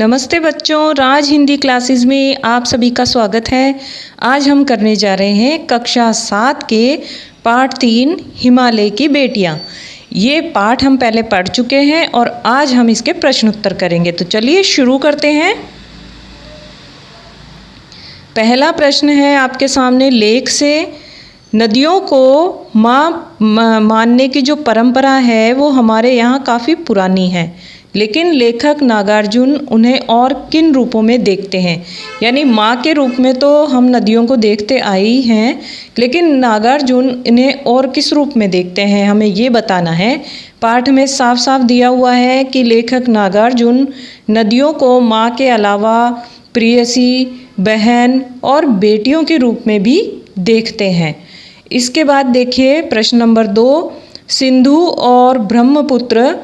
नमस्ते बच्चों, राज हिंदी क्लासेस में आप सभी का स्वागत है। आज हम करने जा रहे हैं कक्षा 7 के पाठ 3 हिमालय की बेटियां। ये पाठ हम पहले पढ़ चुके हैं और आज हम इसके प्रश्न उत्तर करेंगे। तो चलिए शुरू करते हैं। पहला प्रश्न है आपके सामने, लेख से नदियों को माँ मानने की जो परंपरा है वो हमारे यहाँ काफ़ी पुरानी है, लेकिन लेखक नागार्जुन उन्हें और किन रूपों में देखते हैं। यानी माँ के रूप में तो हम नदियों को देखते आई हैं, लेकिन नागार्जुन इन्हें और किस रूप में देखते हैं, हमें ये बताना है। पाठ में साफ साफ दिया हुआ है कि लेखक नागार्जुन नदियों को माँ के अलावा प्रेयसी, बहन और बेटियों के रूप में भी देखते हैं। इसके बाद देखिए प्रश्न नंबर 2, सिंधु और ब्रह्मपुत्र,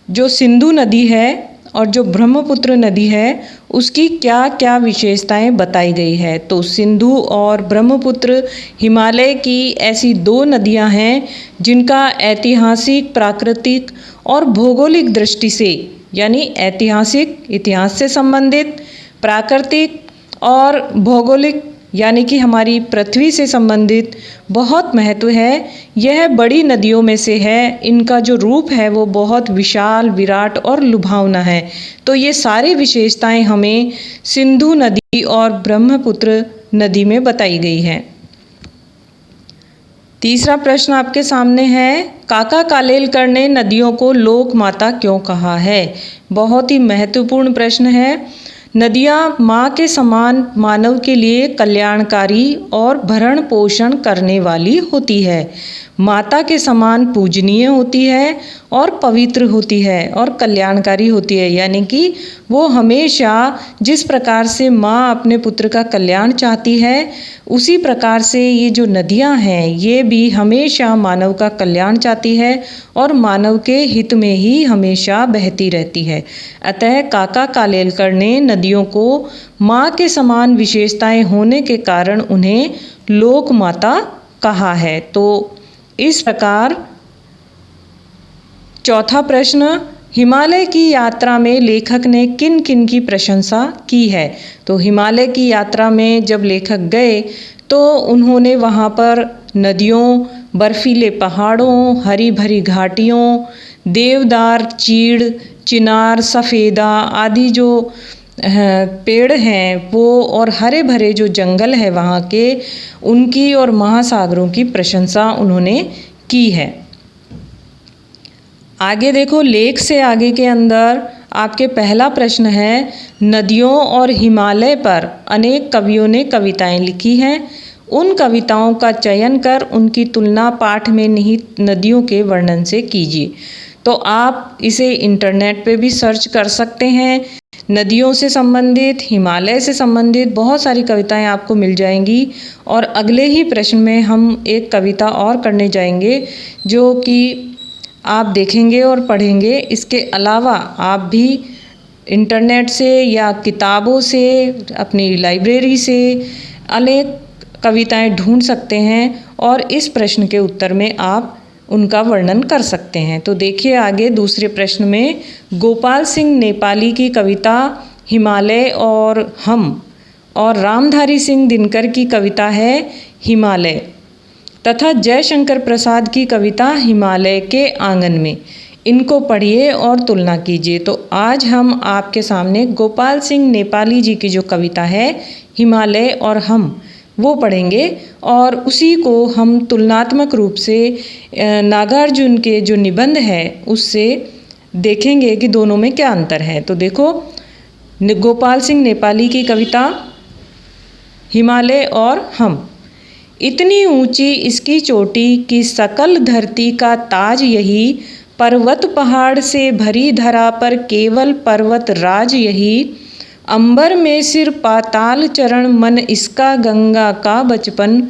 जो सिंधु नदी है और जो ब्रह्मपुत्र नदी है उसकी क्या क्या विशेषताएं बताई गई है। तो सिंधु और ब्रह्मपुत्र हिमालय की ऐसी दो नदियां हैं जिनका ऐतिहासिक, प्राकृतिक और भौगोलिक दृष्टि से, यानी ऐतिहासिक इतिहास से संबंधित, प्राकृतिक और भौगोलिक यानी कि हमारी पृथ्वी से संबंधित बहुत महत्व है। यह बड़ी नदियों में से है। इनका जो रूप है वो बहुत विशाल, विराट और लुभावना है। तो ये सारी विशेषताएं हमें सिंधु नदी और ब्रह्मपुत्र नदी में बताई गई हैं। तीसरा प्रश्न आपके सामने है, काका कालेलकर ने नदियों को लोक माता क्यों कहा है। बहुत ही महत्वपूर्ण प्रश्न है। नदियाँ माँ के समान मानव के लिए कल्याणकारी और भरण पोषण करने वाली होती है। माता के समान पूजनीय होती है और पवित्र होती है और कल्याणकारी होती है। यानी कि वो हमेशा जिस प्रकार से माँ अपने पुत्र का कल्याण चाहती है, उसी प्रकार से ये जो नदियाँ हैं ये भी हमेशा मानव का कल्याण चाहती है और मानव के हित में ही हमेशा बहती रहती है। अतः काका कालेलकर ने नदियों को माँ के समान विशेषताएं होने के कारण उन्हें लोक माता कहा है। तो इस प्रकार चौथा प्रश्न, हिमालय की यात्रा में लेखक ने किन किन की प्रशंसा की है। तो हिमालय की यात्रा में जब लेखक गए तो उन्होंने वहाँ पर नदियों, बर्फीले पहाड़ों, हरी भरी घाटियों, देवदार, चीड़, चिनार, सफ़ेदा आदि जो पेड़ हैं वो और हरे भरे जो जंगल है वहाँ के, उनकी और महासागरों की प्रशंसा उन्होंने की है। आगे देखो, लेख से आगे के अंदर आपके पहला प्रश्न है, नदियों और हिमालय पर अनेक कवियों ने कविताएं लिखी हैं। उन कविताओं का चयन कर उनकी तुलना पाठ में निहित नदियों के वर्णन से कीजिए। तो आप इसे इंटरनेट पे भी सर्च कर सकते हैं। नदियों से संबंधित, हिमालय से संबंधित बहुत सारी कविताएं आपको मिल जाएंगी। और अगले ही प्रश्न में हम एक कविता और करने जाएंगे जो कि आप देखेंगे और पढ़ेंगे। इसके अलावा आप भी इंटरनेट से या किताबों से, अपनी लाइब्रेरी से अनेक कविताएं ढूंढ सकते हैं और इस प्रश्न के उत्तर में आप उनका वर्णन कर सकते हैं। तो देखिए आगे दूसरे प्रश्न में, गोपाल सिंह नेपाली की कविता हिमालय और हम, और रामधारी सिंह दिनकर की कविता है हिमालय, तथा जयशंकर प्रसाद की कविता हिमालय के आंगन में। इनको पढ़िए और तुलना कीजिए। तो आज हम आपके सामने गोपाल सिंह नेपाली जी की जो कविता है हिमालय और हम, वो पढ़ेंगे और उसी को हम तुलनात्मक रूप से नागार्जुन के जो निबंध है उससे देखेंगे कि दोनों में क्या अंतर है। तो देखो, गोपाल सिंह नेपाली की कविता हिमालय और हम। इतनी ऊंची इसकी चोटी कि सकल धरती का ताज यही, पर्वत पहाड़ से भरी धरा पर केवल पर्वत राज यही, अंबर में सिर पाताल चरण मन इसका गंगा का बचपन,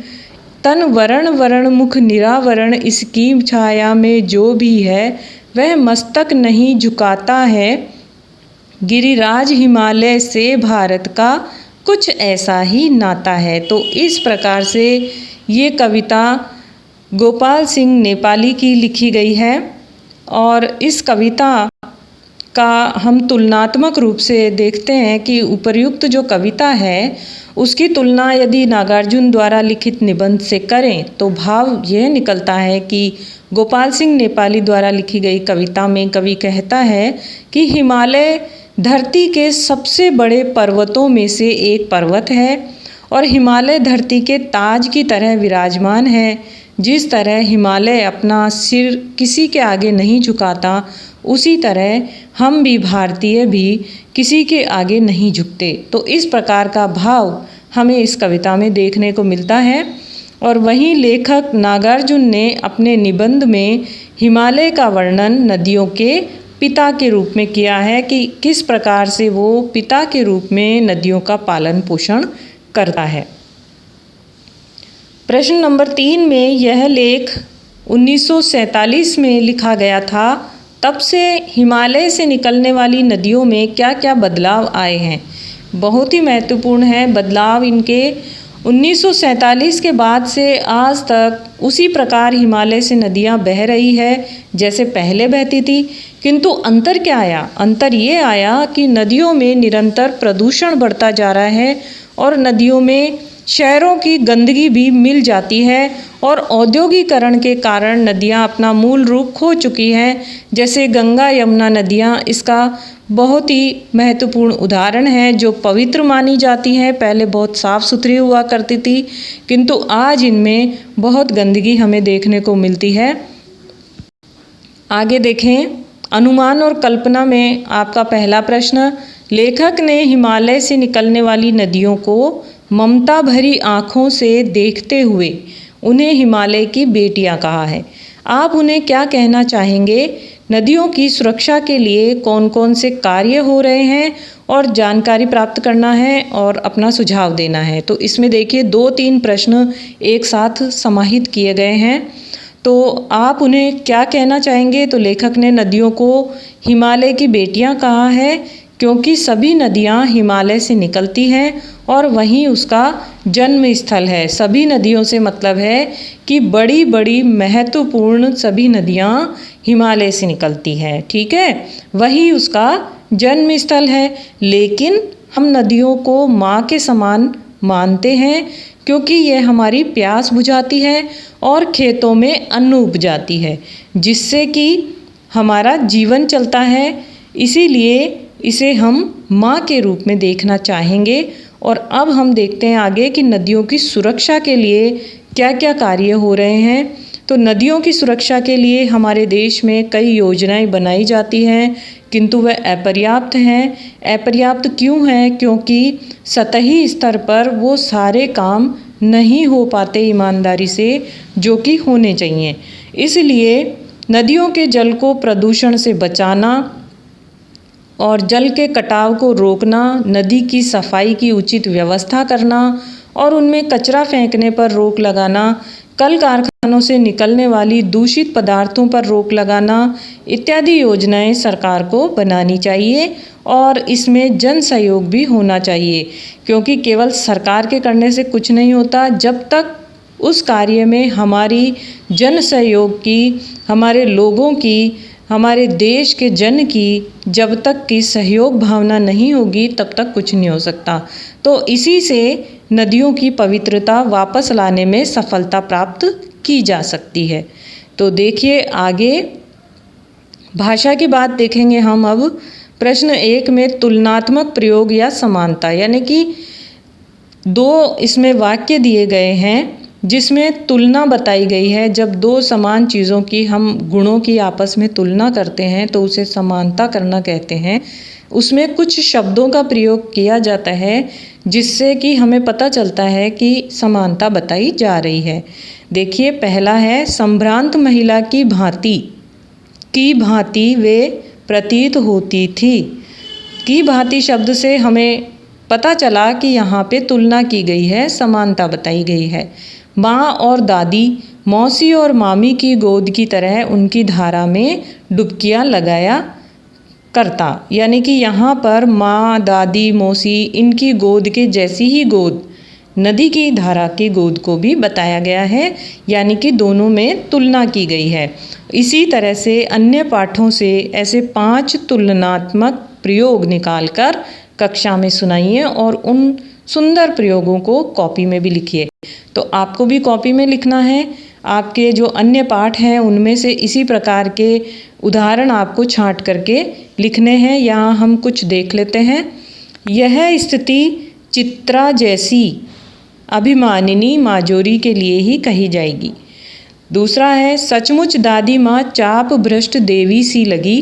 तन वरण वरण मुख निरावरण इसकी छाया में जो भी है, वह मस्तक नहीं झुकाता है, गिरिराज हिमालय से भारत का कुछ ऐसा ही नाता है। तो इस प्रकार से ये कविता गोपाल सिंह नेपाली की लिखी गई है और इस कविता का हम तुलनात्मक रूप से देखते हैं कि उपर्युक्त जो कविता है उसकी तुलना यदि नागार्जुन द्वारा लिखित निबंध से करें तो भाव यह निकलता है कि गोपाल सिंह नेपाली द्वारा लिखी गई कविता में कवि कहता है कि हिमालय धरती के सबसे बड़े पर्वतों में से एक पर्वत है और हिमालय धरती के ताज की तरह विराजमान है। जिस तरह हिमालय अपना सिर किसी के आगे नहीं झुकाता, उसी तरह हम भी भारतीय भी किसी के आगे नहीं झुकते। तो इस प्रकार का भाव हमें इस कविता में देखने को मिलता है। और वहीं लेखक नागार्जुन ने अपने निबंध में हिमालय का वर्णन नदियों के पिता के रूप में किया है कि किस प्रकार से वो पिता के रूप में नदियों का पालन पोषण करता है। प्रश्न नंबर 3 में यह लेख 1947 में लिखा गया था। तब से हिमालय से निकलने वाली नदियों में क्या क्या बदलाव आए हैं। बहुत ही महत्वपूर्ण है बदलाव इनके। 1947 के बाद से आज तक उसी प्रकार हिमालय से नदियां बह रही है जैसे पहले बहती थी, किंतु अंतर क्या आया? अंतर ये आया कि नदियों में निरंतर प्रदूषण बढ़ता जा रहा है और नदियों में शहरों की गंदगी भी मिल जाती है और औद्योगिकरण के कारण नदियां अपना मूल रूप खो चुकी हैं। जैसे गंगा यमुना नदियां इसका बहुत ही महत्वपूर्ण उदाहरण है, जो पवित्र मानी जाती हैं। पहले बहुत साफ सुथरी हुआ करती थी, किंतु आज इनमें बहुत गंदगी हमें देखने को मिलती है। आगे देखें, अनुमान और कल्पना में आपका पहला प्रश्न, लेखक ने हिमालय से निकलने वाली नदियों को ममता भरी आँखों से देखते हुए उन्हें हिमालय की बेटियां कहा है। आप उन्हें क्या कहना चाहेंगे? नदियों की सुरक्षा के लिए कौन कौन से कार्य हो रहे हैं और जानकारी प्राप्त करना है और अपना सुझाव देना है। तो इसमें देखिए 2-3 प्रश्न एक साथ समाहित किए गए हैं। तो आप उन्हें क्या कहना चाहेंगे? तो लेखक ने नदियों को हिमालय की बेटियां कहा है क्योंकि सभी नदियां हिमालय से निकलती हैं और वहीं उसका जन्म स्थल है। सभी नदियों से मतलब है कि बड़ी बड़ी महत्वपूर्ण सभी नदियां हिमालय से निकलती हैं, ठीक है, वही उसका जन्म स्थल है। लेकिन हम नदियों को माँ के समान मानते हैं क्योंकि यह हमारी प्यास बुझाती है और खेतों में अन्न उपजाती है, जिससे कि हमारा जीवन चलता है। इसीलिए इसे हम माँ के रूप में देखना चाहेंगे। और अब हम देखते हैं आगे कि नदियों की सुरक्षा के लिए क्या क्या कार्य हो रहे हैं। तो नदियों की सुरक्षा के लिए हमारे देश में कई योजनाएं बनाई जाती हैं, किंतु वह अपर्याप्त हैं। अपर्याप्त क्यों हैं? क्योंकि सतही स्तर पर वो सारे काम नहीं हो पाते ईमानदारी से जो कि होने चाहिए। इसलिए नदियों के जल को प्रदूषण से बचाना और जल के कटाव को रोकना, नदी की सफाई की उचित व्यवस्था करना और उनमें कचरा फेंकने पर रोक लगाना, कल कारखानों से निकलने वाली दूषित पदार्थों पर रोक लगाना इत्यादि योजनाएं सरकार को बनानी चाहिए और इसमें जन सहयोग भी होना चाहिए, क्योंकि केवल सरकार के करने से कुछ नहीं होता। जब तक उस कार्य में हमारी जन सहयोग की, हमारे लोगों की, हमारे देश के जन की जब तक की सहयोग भावना नहीं होगी तब तक कुछ नहीं हो सकता। तो इसी से नदियों की पवित्रता वापस लाने में सफलता प्राप्त की जा सकती है। तो देखिए आगे भाषा की बात देखेंगे हम। अब प्रश्न 1 में तुलनात्मक प्रयोग या समानता, यानी कि 2 इसमें वाक्य दिए गए हैं जिसमें तुलना बताई गई है। जब 2 समान चीज़ों की हम गुणों की आपस में तुलना करते हैं तो उसे समानता करना कहते हैं। उसमें कुछ शब्दों का प्रयोग किया जाता है जिससे कि हमें पता चलता है कि समानता बताई जा रही है। देखिए पहला है, संभ्रांत महिला की भांति वे प्रतीत होती थी। की भांति शब्द से हमें पता चला कि यहाँ पे तुलना की गई है, समानता बताई गई है। माँ और दादी, मौसी और मामी की गोद की तरह उनकी धारा में डुबकियाँ लगाया करता, यानी कि यहाँ पर माँ, दादी, मौसी इनकी गोद के जैसी ही गोद नदी की धारा की गोद को भी बताया गया है, यानी कि दोनों में तुलना की गई है। इसी तरह से अन्य पाठों से ऐसे 5 तुलनात्मक प्रयोग निकालकर कक्षा में सुनाइए और उन सुंदर प्रयोगों को कॉपी में भी लिखिए। तो आपको भी कॉपी में लिखना है। आपके जो अन्य पाठ हैं उनमें से इसी प्रकार के उदाहरण आपको छांट करके लिखने हैं। यहाँ हम कुछ देख लेते हैं। यह स्थिति चित्रा जैसी अभिमानिनी माजोरी के लिए ही कही जाएगी। दूसरा है, सचमुच दादी माँ चाप भ्रष्ट देवी सी लगी,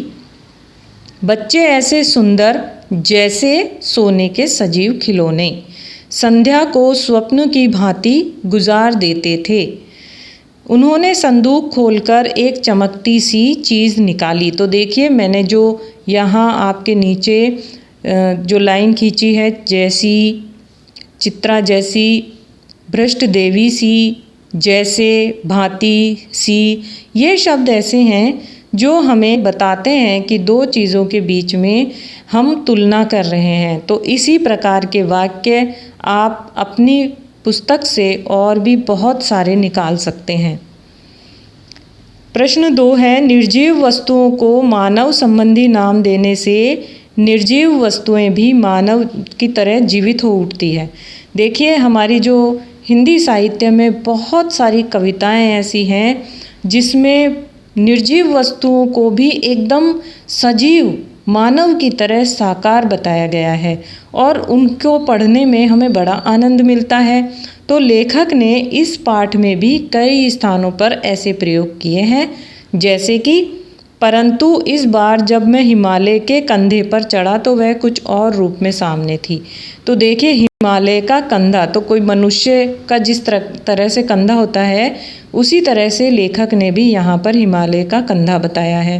बच्चे ऐसे सुंदर जैसे सोने के सजीव खिलौने, संध्या को स्वप्न की भांति गुजार देते थे। उन्होंने संदूक खोलकर एक चमकती सी चीज़ निकाली। तो देखिए मैंने जो यहाँ आपके नीचे जो लाइन खींची है, जैसी, चित्रा जैसी, भ्रष्ट देवी सी, जैसे, भांति, सी, ये शब्द ऐसे हैं जो हमें बताते हैं कि दो चीज़ों के बीच में हम तुलना कर रहे हैं। तो इसी प्रकार के वाक्य आप अपनी पुस्तक से और भी बहुत सारे निकाल सकते हैं। प्रश्न 2 है, निर्जीव वस्तुओं को मानव संबंधी नाम देने से निर्जीव वस्तुएं भी मानव की तरह जीवित हो उठती है। देखिए हमारी जो हिंदी साहित्य में बहुत सारी कविताएं ऐसी हैं जिसमें निर्जीव वस्तुओं को भी एकदम सजीव मानव की तरह साकार बताया गया है और उनको पढ़ने में हमें बड़ा आनंद मिलता है। तो लेखक ने इस पाठ में भी कई स्थानों पर ऐसे प्रयोग किए हैं, जैसे कि परंतु इस बार जब मैं हिमालय के कंधे पर चढ़ा तो वह कुछ और रूप में सामने थी। तो देखिए हिमालय का कंधा, तो कोई मनुष्य का जिस तरह से कंधा होता है उसी तरह से लेखक ने भी यहाँ पर हिमालय का कंधा बताया है।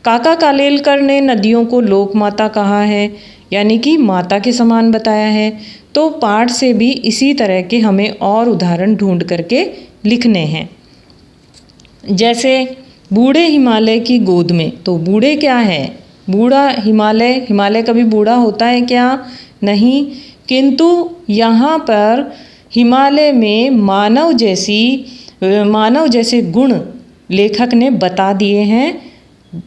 काका कालेलकर ने नदियों को लोक माता कहा है, यानी कि माता के समान बताया है। तो पाठ से भी इसी तरह के हमें और उदाहरण ढूंढ करके लिखने हैं। जैसे बूढ़े हिमालय की गोद में, तो बूढ़े क्या है? बूढ़ा हिमालय, हिमालय कभी बूढ़ा होता है क्या? नहीं। किंतु यहाँ पर हिमालय में मानव जैसे गुण लेखक ने बता दिए हैं।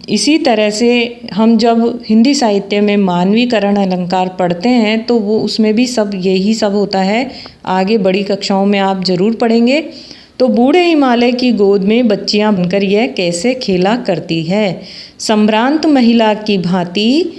इसी तरह से हम जब हिंदी साहित्य में मानवीकरण अलंकार पढ़ते हैं तो वो उसमें भी सब यही सब होता है। आगे बड़ी कक्षाओं में आप ज़रूर पढ़ेंगे। तो बूढ़े हिमालय की गोद में बच्चियां बनकर यह कैसे खेला करती है, संभ्रांत महिला की भांति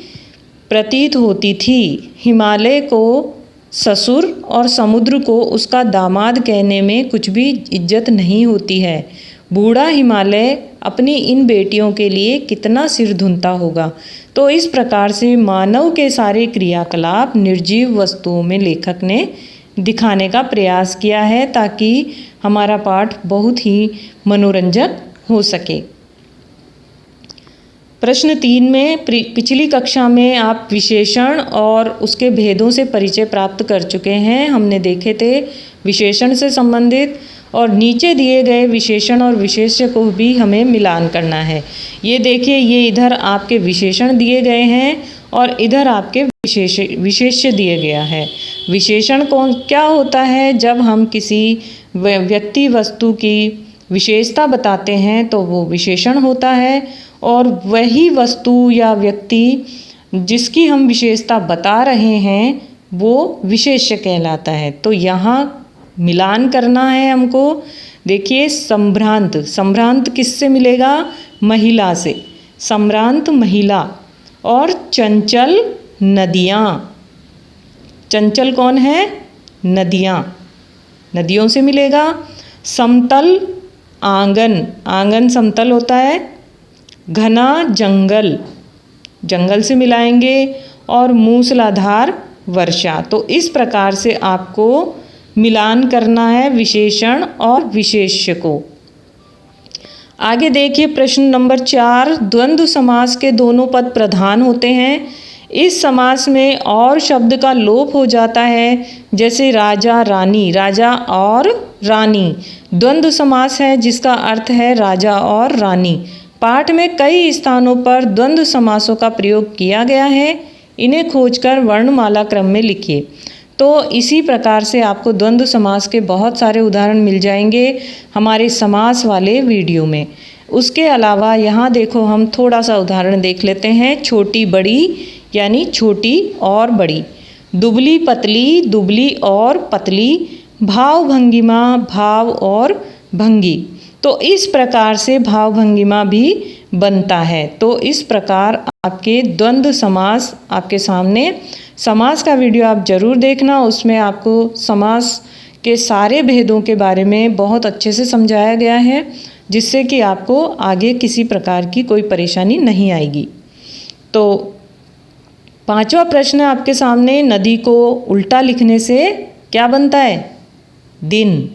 प्रतीत होती थी। हिमालय को ससुर और समुद्र को उसका दामाद कहने में कुछ भी इज्जत नहीं होती है। बूढ़ा हिमालय अपनी इन बेटियों के लिए कितना सिर धुनता होगा। तो इस प्रकार से मानव के सारे क्रियाकलाप निर्जीव वस्तुओं में लेखक ने दिखाने का प्रयास किया है ताकि हमारा पाठ बहुत ही मनोरंजक हो सके। प्रश्न 3 में पिछली कक्षा में आप विशेषण और उसके भेदों से परिचय प्राप्त कर चुके हैं। हमने देखे थे विशेषण से संबंधित, और नीचे दिए गए विशेषण और विशेष्य को भी हमें मिलान करना है। ये देखिए, ये इधर आपके विशेषण दिए गए हैं और इधर आपके विशेष्य दिए गया है। विशेषण कौन क्या होता है? जब हम किसी व्यक्ति वस्तु की विशेषता बताते हैं तो वो विशेषण होता है, और वही वस्तु या व्यक्ति जिसकी हम विशेषता बता रहे हैं वो विशेष्य कहलाता है। तो यहाँ मिलान करना है हमको। देखिए संभ्रांत किससे मिलेगा? महिला से, संभ्रांत महिला। और चंचल नदियाँ, चंचल कौन है? नदियाँ, नदियों से मिलेगा। समतल आंगन समतल होता है। घना जंगल, जंगल से मिलाएंगे। और मूसलाधार वर्षा। तो इस प्रकार से आपको मिलान करना है विशेषण और विशेष्य को। आगे देखिए प्रश्न नंबर 4, द्वंद्व समास के दोनों पद प्रधान होते हैं। इस समास में और शब्द का लोप हो जाता है, जैसे राजा रानी, राजा और रानी। द्वंद्व समास है जिसका अर्थ है राजा और रानी। पाठ में कई स्थानों पर द्वंद्व समासों का प्रयोग किया गया है। इन्हें खोजकर वर्णमाला क्रम में लिखिए। तो इसी प्रकार से आपको द्वंद्व समास के बहुत सारे उदाहरण मिल जाएंगे हमारे समास वाले वीडियो में। उसके अलावा यहाँ देखो हम थोड़ा सा उदाहरण देख लेते हैं। छोटी बड़ी यानी छोटी और बड़ी, दुबली पतली, दुबली और पतली, भाव भंगिमा, भाव और भंगी। तो इस प्रकार से भाव भंगिमा भी बनता है। तो इस प्रकार आपके द्वंद्व समास आपके सामने। समास का वीडियो आप ज़रूर देखना, उसमें आपको समास के सारे भेदों के बारे में बहुत अच्छे से समझाया गया है, जिससे कि आपको आगे किसी प्रकार की कोई परेशानी नहीं आएगी। तो पांचवा प्रश्न आपके सामने, नदी को उल्टा लिखने से क्या बनता है? दिन,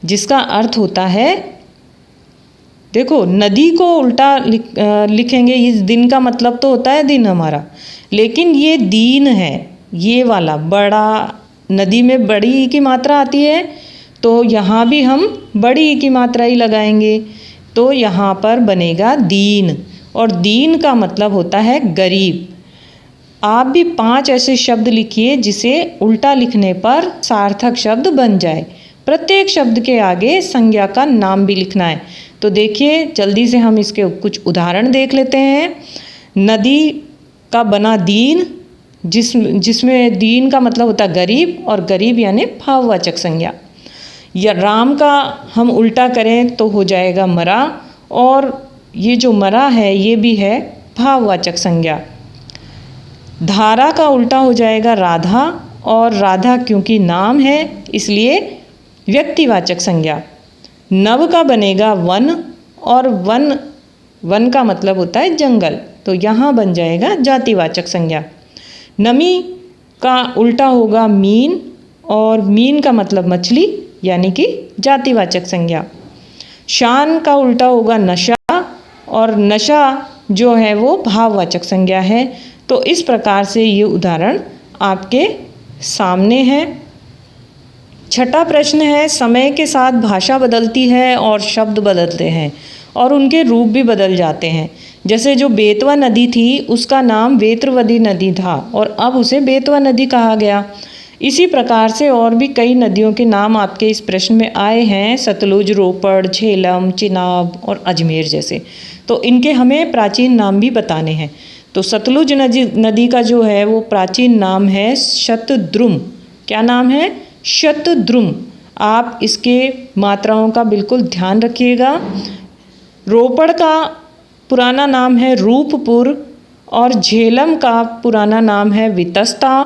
जिसका अर्थ होता है, देखो नदी को उल्टा लिखेंगे, इस दिन का मतलब तो होता है दिन हमारा, लेकिन ये दीन है, ये वाला बड़ा, नदी में बड़ी ई की मात्रा आती है तो यहाँ भी हम बड़ी ई की मात्रा ही लगाएंगे, तो यहाँ पर बनेगा दीन, और दीन का मतलब होता है गरीब। आप भी 5 ऐसे शब्द लिखिए जिसे उल्टा लिखने पर सार्थक शब्द बन जाए। प्रत्येक शब्द के आगे संज्ञा का नाम भी लिखना है। तो देखिए जल्दी से हम इसके कुछ उदाहरण देख लेते हैं। नदी का बना दीन, जिसमें दीन का मतलब होता है गरीब, और गरीब यानी भाववाचक संज्ञा। या राम का हम उल्टा करें तो हो जाएगा मरा, और ये जो मरा है ये भी है भाववाचक संज्ञा। धारा का उल्टा हो जाएगा राधा, और राधा क्योंकि नाम है इसलिए व्यक्तिवाचक संज्ञा। नव का बनेगा वन, और वन का मतलब होता है जंगल, तो यहाँ बन जाएगा जातिवाचक संज्ञा। नमी का उल्टा होगा मीन, और मीन का मतलब मछली यानी कि जातिवाचक संज्ञा। शान का उल्टा होगा नशा, और नशा जो है वो भाववाचक संज्ञा है। तो इस प्रकार से ये उदाहरण आपके सामने है। छठा प्रश्न है, समय के साथ भाषा बदलती है और शब्द बदलते हैं और उनके रूप भी बदल जाते हैं। जैसे जो बेतवा नदी थी उसका नाम वेत्रवदी नदी था और अब उसे बेतवा नदी कहा गया। इसी प्रकार से और भी कई नदियों के नाम आपके इस प्रश्न में आए हैं, सतलुज, रोपड़, झेलम, चिनाब और अजमेर जैसे। तो इनके हमें प्राचीन नाम भी बताने हैं। तो सतलुज नदी का जो है वो प्राचीन नाम है शतद्रुम। क्या नाम है? शतद्रुम। आप इसके मात्राओं का बिल्कुल ध्यान रखिएगा। रोपड़ का पुराना नाम है रूपपुर, और झेलम का पुराना नाम है वितस्ता।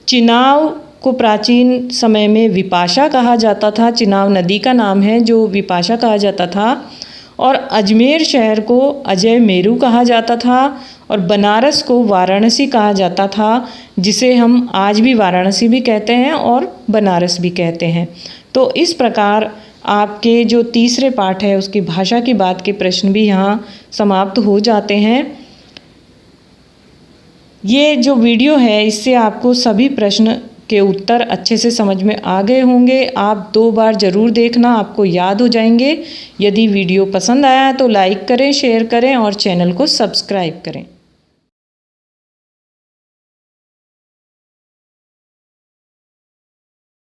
चिनाव को प्राचीन समय में विपाशा कहा जाता था, चिनाव नदी का नाम है जो विपाशा कहा जाता था। और अजमेर शहर को अजय मेरू कहा जाता था, और बनारस को वाराणसी कहा जाता था, जिसे हम आज भी वाराणसी भी कहते हैं और बनारस भी कहते हैं। तो इस प्रकार आपके जो तीसरे पाठ है उसकी भाषा की बात के प्रश्न भी यहाँ समाप्त हो जाते हैं। ये जो वीडियो है इससे आपको सभी प्रश्न के उत्तर अच्छे से समझ में आ गए होंगे। आप 2 बार ज़रूर देखना, आपको याद हो जाएंगे। यदि वीडियो पसंद आया तो लाइक करें, शेयर करें और चैनल को सब्सक्राइब करें।